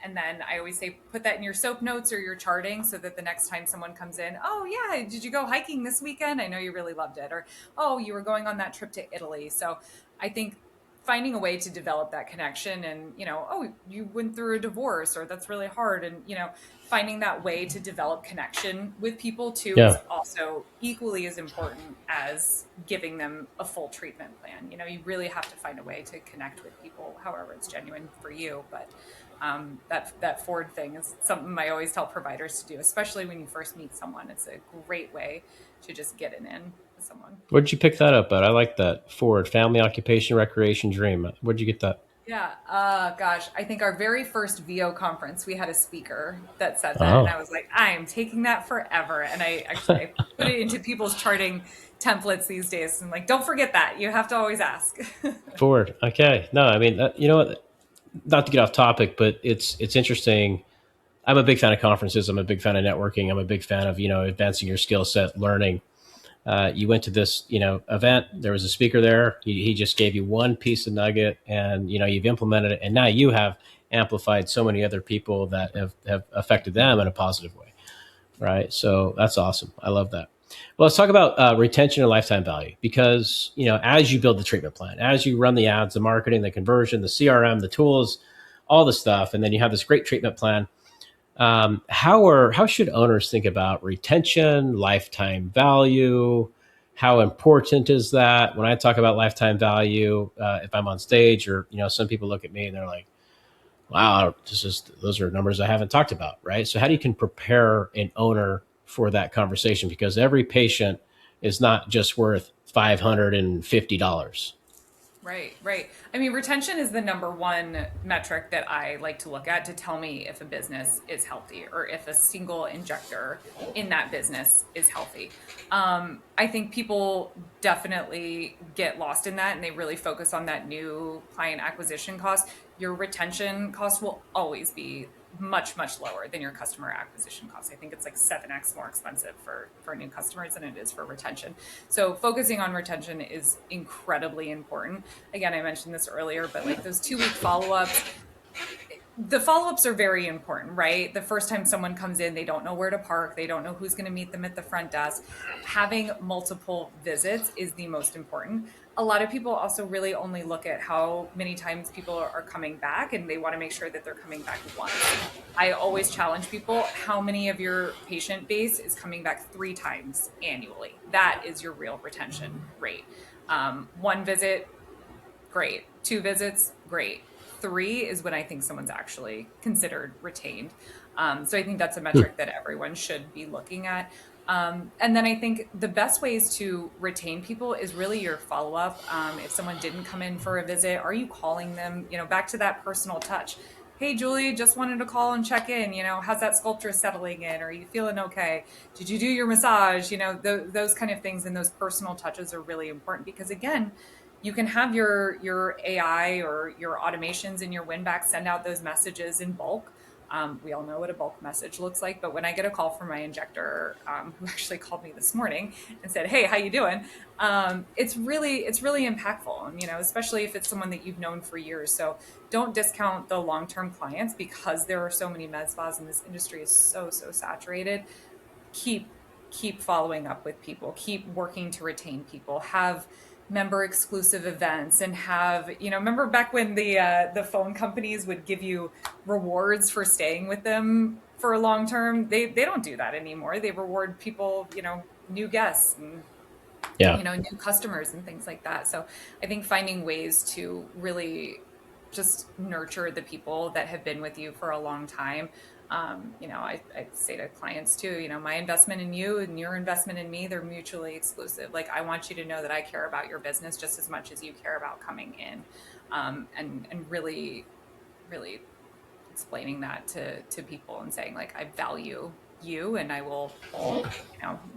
And then I always say, put that in your SOAP notes or your charting, so that the next time someone comes in, oh yeah, did you go hiking this weekend? I know you really loved it. Or, oh, you were going on that trip to Italy. So I think finding a way to develop that connection, and, oh, you went through a divorce, or that's really hard. And, finding that way to develop connection with people too is also equally as important as giving them a full treatment plan. You really have to find a way to connect with people, however it's genuine for you. But that FORD thing is something I always tell providers to do, especially when you first meet someone. It's a great way to just get it in with someone.
Where'd you pick that up at? I like that. FORD, family, occupation, recreation, dream. Where'd you get that?
Yeah. Gosh, I think our very first VO conference, we had a speaker that said that. And I was like, I am taking that forever. And I put it into people's charting templates these days. And like, don't forget that. You have to always ask.
FORD. Okay. No, you know what? Not to get off topic, but it's interesting. I'm a big fan of conferences. I'm a big fan of networking. I'm a big fan of, advancing your skill set, learning. You went to this, event. There was a speaker there. He just gave you one piece of nugget, and you've implemented it, and now you have amplified so many other people that have affected them in a positive way, right? So that's awesome. I love that. Well, let's talk about retention and lifetime value, because as you build the treatment plan, as you run the ads, the marketing, the conversion, the CRM, the tools, all the stuff, and then you have this great treatment plan. How should owners think about retention, lifetime value? How important is that? When I talk about lifetime value, if I'm on stage, or some people look at me and they're like, "Wow, those are numbers I haven't talked about," right? So how can prepare an owner for that conversation? Because every patient is not just worth $550.
Right. I mean, retention is the number one metric that I like to look at to tell me if a business is healthy, or if a single injector in that business is healthy. I think people definitely get lost in that, and they really focus on that new client acquisition cost. Your retention cost will always be much, much lower than your customer acquisition cost. I think it's like 7x more expensive for new customers than it is for retention. So focusing on retention is incredibly important. Again, I mentioned this earlier, but like those 2-week follow-ups, The follow-ups are very important, right? The first time someone comes in, they don't know where to park, they don't know who's going to meet them at the front desk. Having multiple visits is the most important. A lot of people also really only look at how many times people are coming back, and they want to make sure that they're coming back once. I always challenge people, how many of your patient base is coming back 3 times annually? That is your real retention rate. One visit, great. 2 visits, great. 3 is when I think someone's actually considered retained. So I think that's a metric that everyone should be looking at. And then I think the best ways to retain people is really your follow up. If someone didn't come in for a visit, are you calling them? Back to that personal touch. Hey, Julie, just wanted to call and check in. How's that sculpture settling in? Are you feeling okay? Did you do your massage? Those kind of things and those personal touches are really important because, again, you can have your AI or your automations in your Winback send out those messages in bulk. We all know what a bulk message looks like, but when I get a call from my injector, who actually called me this morning and said, "Hey, how you doing?" It's really impactful, and especially if it's someone that you've known for years. So don't discount the long-term clients because there are so many med spas and this industry is so saturated. Keep following up with people, keep working to retain people, have member exclusive events, and have remember back when the phone companies would give you rewards for staying with them for a long term. They don't do that anymore. They reward people, new guests and
Yeah.
new customers and things like that. So I think finding ways to really just nurture the people that have been with you for a long time. I say to clients too, my investment in you and your investment in me, they're mutually exclusive. Like, I want you to know that I care about your business just as much as you care about coming in. And really, really explaining that to people and saying, like, I value you and I will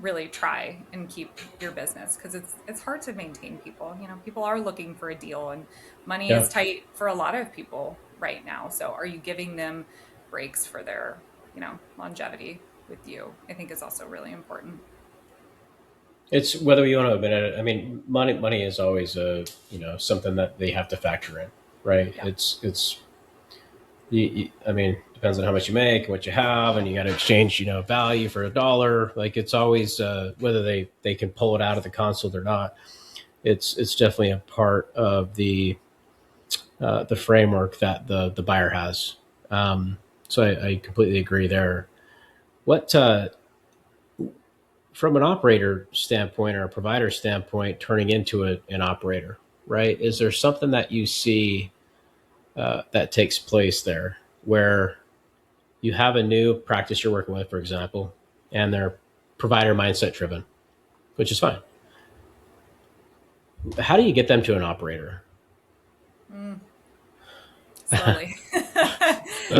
really try and keep your business, because it's hard to maintain people. People are looking for a deal, and money
Yeah.
is tight for a lot of people right now. So are you giving them breaks for their longevity with you? I think is also really important.
It's whether you want to admit it. I mean, money is always a something that they have to factor in, right?
Yeah.
It's I mean, depends on how much you make and what you have, and you got to exchange value for a dollar. Like, it's always whether they can pull it out of the consult or not. It's definitely a part of the framework that the buyer has. So I completely agree there. What from an operator standpoint or a provider standpoint, turning into an operator, right? Is there something that you see that takes place there where you have a new practice you're working with, for example, and they're provider mindset driven, which is fine. How do you get them to an operator?
Mm, slowly.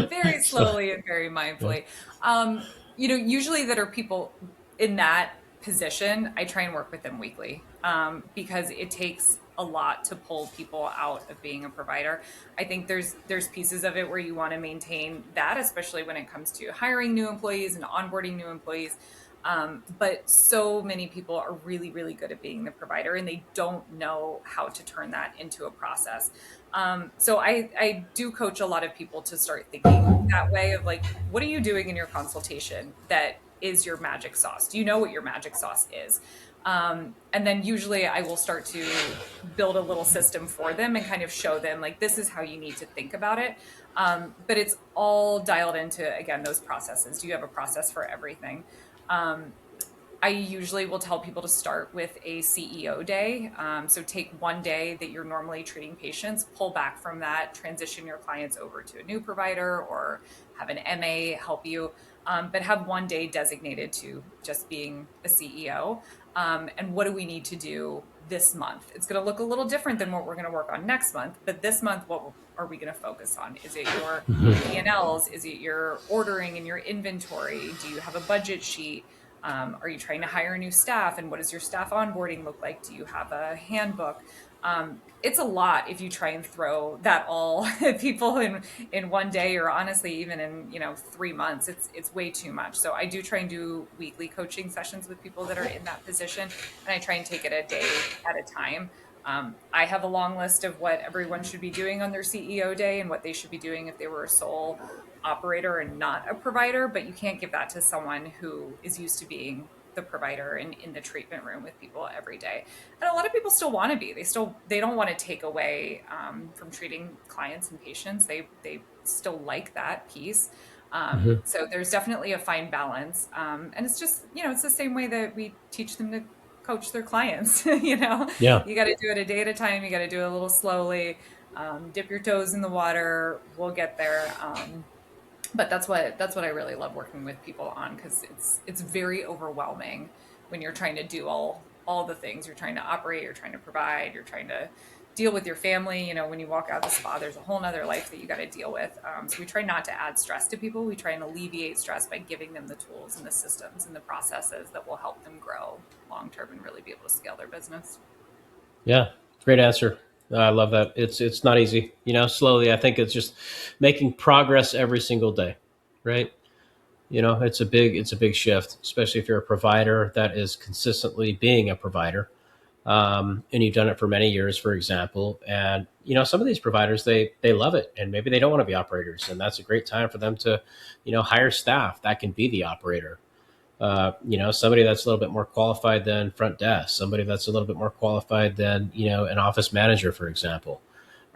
Very
So,
slowly and very
yeah.
mindfully. Usually that are people in that position, I try and work with them weekly, because it takes a lot to pull people out of being a provider. I think there's pieces of it where you want to maintain that, especially when it comes to hiring new employees and onboarding new employees. But so many people are really, really good at being the provider, and they don't know how to turn that into a process. So I do coach a lot of people to start thinking that way of, like, what are you doing in your consultation that is your magic sauce? Do you know what your magic sauce is? And then usually I will start to build a little system for them and kind of show them, like, this is how you need to think about it. But it's all dialed into, again, those processes. Do you have a process for everything? Um, I usually will tell people to start with a CEO day. So take one day that you're normally treating patients, pull back from that, transition your clients over to a new provider or have an MA help you, but have one day designated to just being a CEO. And what do we need to do this month? It's going to look a little different than what we're going to work on next month, but this month, what are we going to focus on? Is it your P&Ls? Is it your ordering and your inventory? Do you have a budget sheet? Are you trying to hire new staff? And what does your staff onboarding look like? Do you have a handbook? It's a lot if you try and throw that all at people in one day, or honestly, even in 3 months. It's way too much. So I do try and do weekly coaching sessions with people that are in that position, and I try and take it a day at a time. I have a long list of what everyone should be doing on their CEO day and what they should be doing if they were a sole operator and not a provider, but you can't give that to someone who is used to being the provider and in the treatment room with people every day. And a lot of people still want to be. They don't want to take away from treating clients and patients. They still like that piece.
Mhm.
So there's definitely a fine balance. And it's just, it's the same way that we teach them to coach their clients.
Yeah.
You got to do it a day at a time. You got to do it a little slowly. Dip your toes in the water. We'll get there. But that's what I really love working with people on, because it's very overwhelming when you're trying to do all the things. You're trying to operate, you're trying to provide, you're trying to deal with your family. When you walk out of the spa, there's a whole nother life that you got to deal with. So we try not to add stress to people. We try and alleviate stress by giving them the tools and the systems and the processes that will help them grow long term and really be able to scale their business.
Yeah. Great answer. I love that. It's not easy. Slowly. I think it's just making progress every single day, right? It's a big shift, especially if you're a provider that is consistently being a provider, and you've done it for many years, for example. And some of these providers, they love it, and maybe they don't want to be operators, and that's a great time for them to hire staff that can be the operator. Somebody that's a little bit more qualified than front desk, somebody that's a little bit more qualified than an office manager, for example.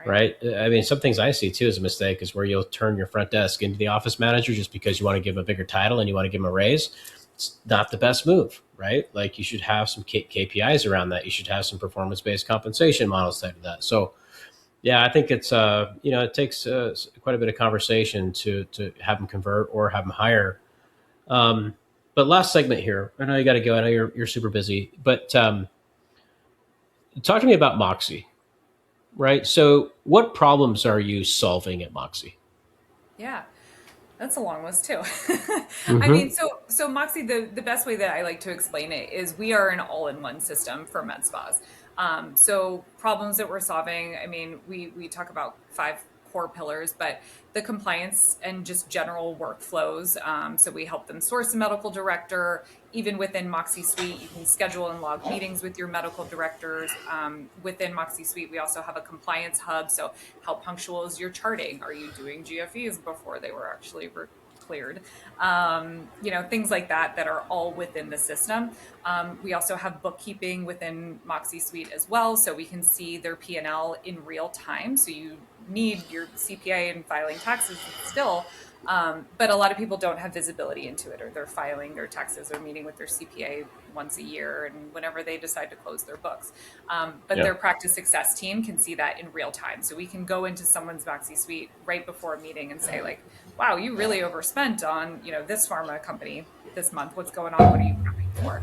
Right.
Right. I mean, some things I see too as a mistake is where you'll turn your front desk into the office manager just because you want to give them a bigger title and you want to give them a raise. It's not the best move, right? Like, you should have some KPIs around that. You should have some performance-based compensation models tied to that. So yeah, I think it takes quite a bit of conversation to have them convert or have them hire. Um, but last segment here, I know you got to go. I know you're super busy, but talk to me about Moxie. Right. So, what problems are you solving at Moxie?
Yeah. That's a long list too. I
Mm-hmm.
mean, so Moxie, the best way that I like to explain it is we are an all-in-one system for med spas. So problems that we're solving, I mean, we talk about 5 core pillars, but the compliance and just general workflows. So we help them source a medical director. Even within Moxie Suite, you can schedule and log meetings with your medical directors. Within Moxie Suite, we also have a compliance hub. So how punctual is your charting? Are you doing GFEs before they were actually cleared? Things like that are all within the system. We also have bookkeeping within Moxie Suite as well, so we can see their P&L in real time. So you need your CPA and filing taxes still, but a lot of people don't have visibility into it, or they're filing their taxes or meeting with their CPA once a year and whenever they decide to close their books. But
Yeah.
their practice success team can see that in real time. So we can go into someone's Moxie Suite right before a meeting and say, like, wow, you really overspent on, this pharma company this month. What's going on? What are you prepping for?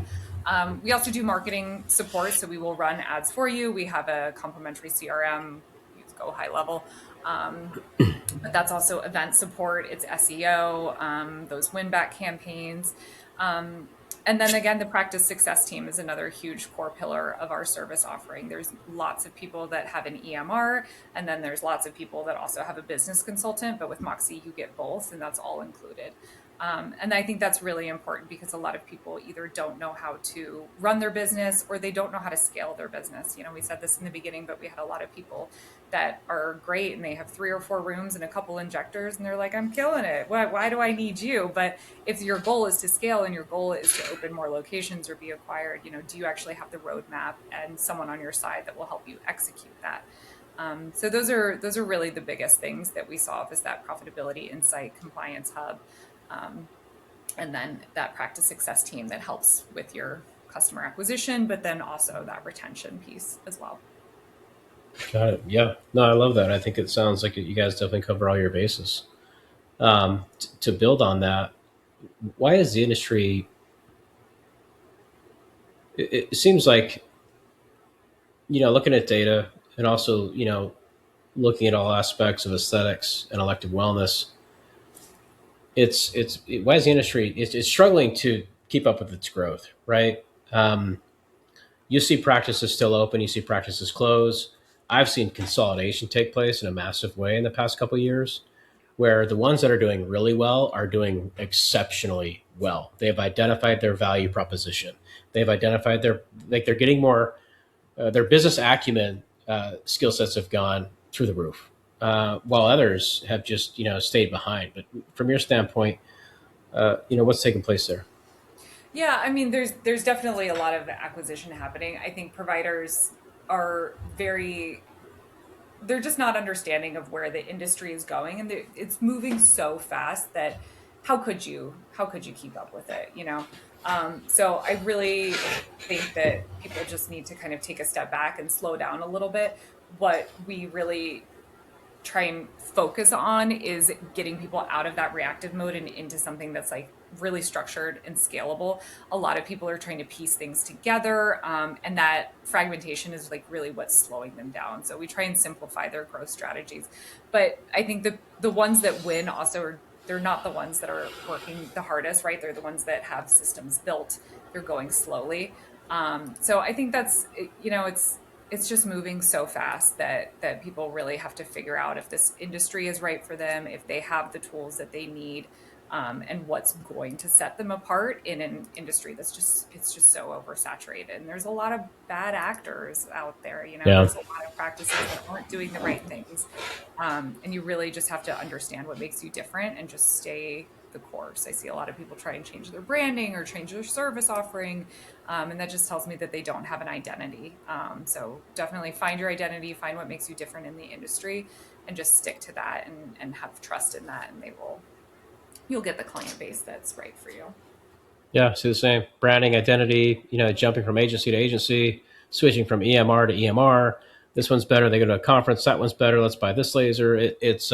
We also do marketing support. So we will run ads for you. We have a complimentary CRM, use Go High Level. But that's also event support, it's SEO, those win back campaigns. And then again, the practice success team is another huge core pillar of our service offering. There's lots of people that have an EMR, and then there's lots of people that also have a business consultant. But with Moxie, you get both, and that's all included. And I think that's really important because a lot of people either don't know how to run their business or they don't know how to scale their business. We said this in the beginning, but we had a lot of people that are great and they have 3 or 4 rooms and a couple injectors and they're like, I'm killing it. Why do I need you? But if your goal is to scale and your goal is to open more locations or be acquired, do you actually have the roadmap and someone on your side that will help you execute that? So those are really the biggest things that we solve, is that profitability, insight, compliance hub, and then that practice success team that helps with your customer acquisition, but then also that retention piece as well.
Got it. Yeah. No, I love that. I think it sounds like you guys definitely cover all your bases. To build on that, why is the industry? It seems like looking at data and also looking at all aspects of aesthetics and elective wellness. Why is the industry? It's struggling to keep up with its growth, right? Um, you see practices still open, you see practices close. I've seen consolidation take place in a massive way in the past couple of years, where the ones that are doing really well are doing exceptionally well. They have identified their value proposition. They've identified they're getting more their business acumen skill sets have gone through the roof, while others have just stayed behind. But from your standpoint, what's taking place there?
Yeah, I mean, there's definitely a lot of acquisition happening. I think providers are very they're just not understanding of where the industry is going, and it's moving so fast that how could you keep up with it, you know? So I really think that people just need to kind of take a step back and slow down a little bit. What we really try and focus on is getting people out of that reactive mode and into something that's like really structured and scalable. A lot of people are trying to piece things together, and that fragmentation is like really what's slowing them down. So we try and simplify their growth strategies. But I think the ones that win also are, they're not the ones that are working the hardest, right? They're the ones that have systems built. They're going slowly. So I think that's, it's just moving so fast that people really have to figure out if this industry is right for them, if they have the tools that they need, and what's going to set them apart in an industry that's just so oversaturated. And there's a lot of bad actors out there.
Yeah.
There's a lot of practices that aren't doing the right things, and you really just have to understand what makes you different and just stay the course. I see a lot of people try and change their branding or change their service offering, and that just tells me that they don't have an identity. So definitely find your identity, find what makes you different in the industry, and just stick to that and have trust in that, and you'll get the client base that's right for you.
Yeah, see the same branding, identity. Jumping from agency to agency, switching from EMR to EMR. This one's better. They go to a conference. That one's better. Let's buy this laser. It's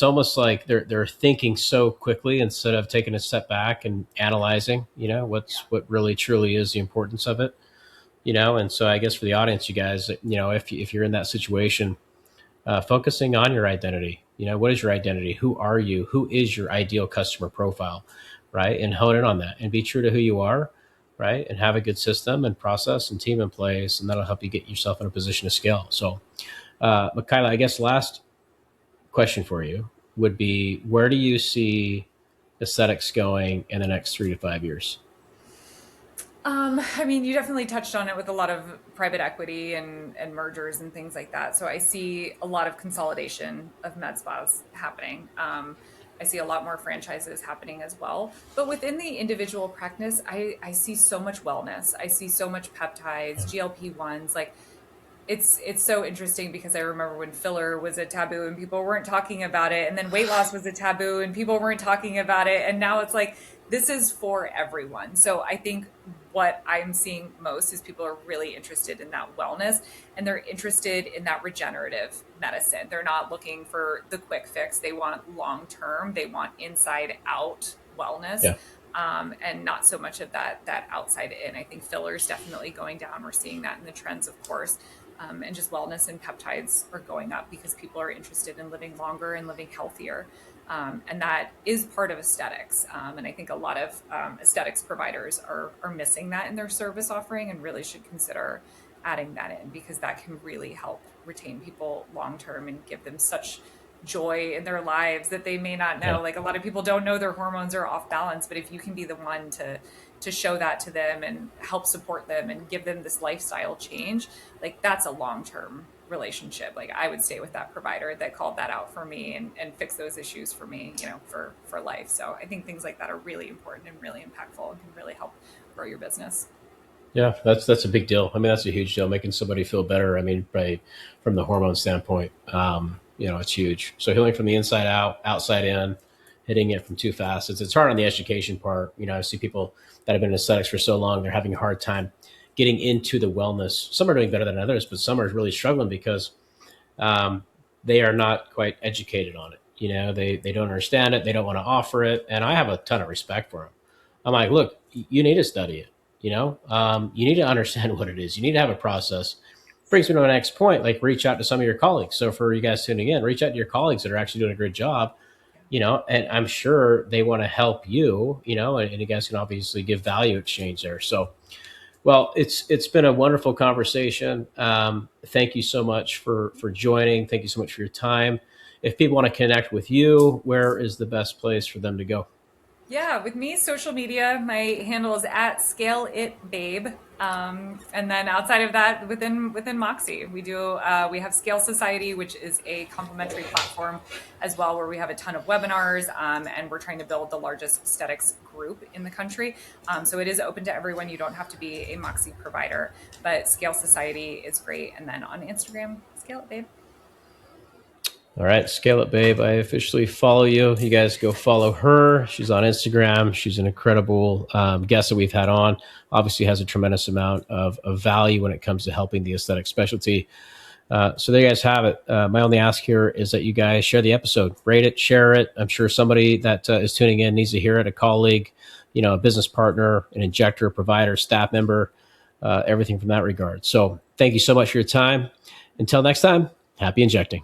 almost like they're thinking so quickly instead of taking a step back and analyzing. What really truly is the importance of it. And so I guess for the audience, you guys, if you're in that situation, focusing on your identity. What is your identity? Who are you? Who is your ideal customer profile, right? And hone in on that and be true to who you are, right? And have a good system and process and team in place, and that'll help you get yourself in a position to scale. So, Mikyla, I guess last question for you would be, where do you see aesthetics going in the next 3 to 5 years?
I mean, you definitely touched on it with a lot of private equity and mergers and things like that. So I see a lot of consolidation of med spas happening. I see a lot more franchises happening as well. But within the individual practice, I see so much wellness. I see so much peptides, GLP-1s. Like it's so interesting because I remember when filler was a taboo and people weren't talking about it, and then weight loss was a taboo and people weren't talking about it, and now it's like this is for everyone. So I think what I'm seeing most is people are really interested in that wellness, and they're interested in that regenerative medicine. They're not looking for the quick fix. They want long term. They want inside out wellness.
Yeah.
And not so much of that outside in. I think fillers definitely going down. We're seeing that in the trends, of course. And just wellness and peptides are going up because people are interested in living longer and living healthier. And that is part of aesthetics. And I think a lot of aesthetics providers are missing that in their service offering and really should consider adding that in, because that can really help retain people long term and give them such joy in their lives that they may not know.
Yeah.
Like a lot of people don't know their hormones are off balance, but if you can be the one to show that to them and help support them and give them this lifestyle change, like that's a long-term relationship. Like I would stay with that provider that called that out for me and fix those issues for me, for life. So I think things like that are really important and really impactful and can really help grow your business.
Yeah, that's a big deal. I mean, that's a huge deal, making somebody feel better. I mean, from the hormone standpoint, it's huge. So healing from the inside out, outside in, hitting it from two facets. It's hard on the education part. I see people that have been in aesthetics for so long, they're having a hard time getting into the wellness. Some are doing better than others, but some are really struggling because um, they are not quite educated on it. They don't understand it. They don't want to offer it. And I have a ton of respect for them. I'm like, look, you need to study it. You need to understand what it is. You need to have a process. Brings me to my next point, like reach out to some of your colleagues. So for you guys tuning in, reach out to your colleagues that are actually doing a great job, and I'm sure they want to help you, and you guys can obviously give value exchange there. So, well, it's been a wonderful conversation. Thank you so much for joining. Thank you so much for your time. If people want to connect with you, where is the best place for them to go?
Yeah, with me, social media, my handle is at scaleitbabe. And then outside of that, within Moxie, we have Scale Society, which is a complimentary platform as well, where we have a ton of webinars, and we're trying to build the largest aesthetics group in the country. So it is open to everyone. You don't have to be a Moxie provider, but Scale Society is great. And then on Instagram, Scale It Babe.
All right, Scale It Babe. I officially follow you. You guys go follow her. She's on Instagram. She's an incredible guest that we've had on. Obviously has a tremendous amount of value when it comes to helping the aesthetic specialty. So there you guys have it. My only ask here is that you guys share the episode, rate it, share it. I'm sure somebody that is tuning in needs to hear it, a colleague, a business partner, an injector, provider, staff member, everything from that regard. So thank you so much for your time. Until next time, happy injecting.